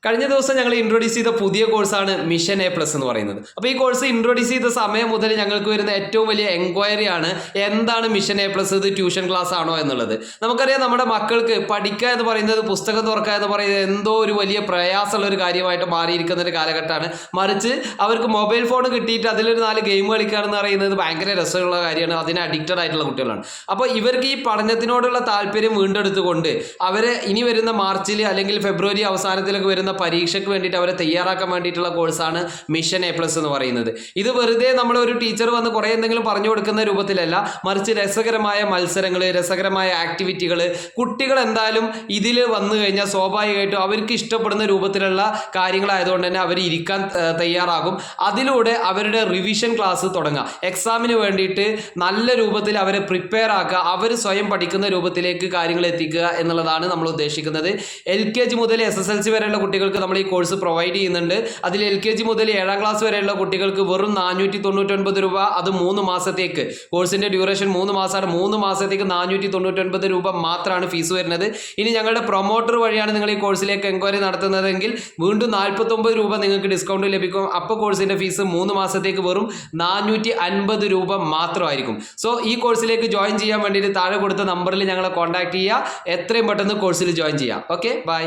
കഴിഞ്ഞ ദിവസം ഞങ്ങൾ ഇൻട്രൊഡ്യൂസ് ചെയ്ത പുതിയ കോഴ്സാണ് മിഷൻ എ പ്ലസ് എന്ന് പറയുന്നത്. അപ്പോൾ ഈ കോഴ്സ് ഇൻട്രൊഡ്യൂസ് ചെയ്ത സമയം മുതൽ ഞങ്ങൾക്ക് വരുന്ന ഏറ്റവും വലിയ എൻക്വയറി ആണ് എന്താണ് മിഷൻ എ പ്ലസ്, ഇത് ട്യൂഷൻ ക്ലാസ് ആണോ എന്നുള്ളത്. നമുക്കറിയാം, നമ്മുടെ മക്കൾക്ക് പഠിക്കുക എന്ന് പറയുന്നത്, പുസ്തകം തുറക്കുക എന്ന് പറയുന്നത് എന്തോ ഒരു വലിയ പ്രയാസമുള്ള ഒരു കാര്യമായിട്ട് മാറിയിരിക്കുന്ന ഒരു കാലഘട്ടമാണ്. മറിച്ച് അവർക്ക് മൊബൈൽ ഫോൺ കിട്ടിയിട്ട് അതിലൊരു 4 ഗെയിം കളിക്കുകയാണെന്ന് പറയുന്നത് ഭയങ്കര രസമുള്ള കാര്യമാണ്. അതിന് അഡിക്റ്റഡ് ആയിട്ടുള്ള കുട്ടികളാണ്. അപ്പോൾ ഇവർക്ക് ഈ പഠനത്തിനോടുള്ള താല്പര്യം വീണ്ടെടുത്തുകൊണ്ട് അവരെ ഇനി വരുന്ന മാർച്ചിൽ അല്ലെങ്കിൽ ഫെബ്രുവരി അവസാനത്തിലൊക്കെ വരുന്ന പരീക്ഷയ്ക്ക് വേണ്ടിയിട്ട് അവരെ തയ്യാറാക്കാൻ വേണ്ടിയിട്ടുള്ള കോഴ്സാണ് മിഷൻ എ പ്ലസ് എന്ന് പറയുന്നത്. ഇത് വെറുതെ നമ്മളൊരു ടീച്ചർ വന്ന് കുറേ എന്തെങ്കിലും പറഞ്ഞു കൊടുക്കുന്ന രൂപത്തിലല്ല, മറിച്ച് രസകരമായ മത്സരങ്ങൾ, രസകരമായ ആക്ടിവിറ്റികൾ, കുട്ടികൾ എന്തായാലും ഇതിൽ വന്നു കഴിഞ്ഞാൽ സ്വാഭാവികമായിട്ടും അവർക്ക് ഇഷ്ടപ്പെടുന്ന രൂപത്തിലുള്ള കാര്യങ്ങളായതുകൊണ്ട് തന്നെ അവർ ഇരിക്കാൻ തയ്യാറാകും. അതിലൂടെ അവരുടെ റിവിഷൻ ക്ലാസ് തുടങ്ങുക, എക്സാമിന് വേണ്ടിയിട്ട് നല്ല രൂപത്തിൽ അവരെ പ്രിപ്പയർ ആക്കുക, അവർ സ്വയം പഠിക്കുന്ന രൂപത്തിലേക്ക് കാര്യങ്ങൾ എത്തിക്കുക എന്നുള്ളതാണ് നമ്മൾ ഉദ്ദേശിക്കുന്നത്. LKG മുതൽ SSLC വരെയുള്ള കുട്ടികൾക്ക് നമ്മൾ ഈ കോഴ്സ് പ്രൊവൈഡ് ചെയ്യുന്നുണ്ട്. അതിൽ LKG മുതൽ 7ാം ക്ലാസ് വരെയുള്ള കുട്ടികൾക്ക് വെറും 499 രൂപ, അത് 3 മാസത്തേക്ക്. കോഴ്സിന്റെ ഡ്യൂറേഷൻ 3 മാസമാണ്. 3 മാസത്തേക്ക് 499 രൂപ മാത്രമാണ് ഫീസ് വരുന്നത്. ഇനി ഞങ്ങളുടെ പ്രൊമോട്ടർ വഴിയാണ് നിങ്ങൾ ഈ കോഴ്സിലേക്ക് എൻക്വയറി നടത്തുന്നതെങ്കിൽ വീണ്ടും 49 രൂപ നിങ്ങൾക്ക് ഡിസ്കൗണ്ട് ലഭിക്കും. അപ്പോൾ കോഴ്സിന്റെ ഫീസ് 3 മാസത്തേക്ക് വെറും 450 രൂപ മാത്രമായിരിക്കും. സോ ഈ കോഴ്സിലേക്ക് ജോയിൻ ചെയ്യാൻ വേണ്ടിയിട്ട് താഴെ കൊടുത്ത നമ്പറിൽ ഞങ്ങളെ കോൺടാക്ട് ചെയ്യുക. എത്രയും പെട്ടെന്ന് കോഴ്സിൽ ജോയിൻ ചെയ്യാം. Okay, by.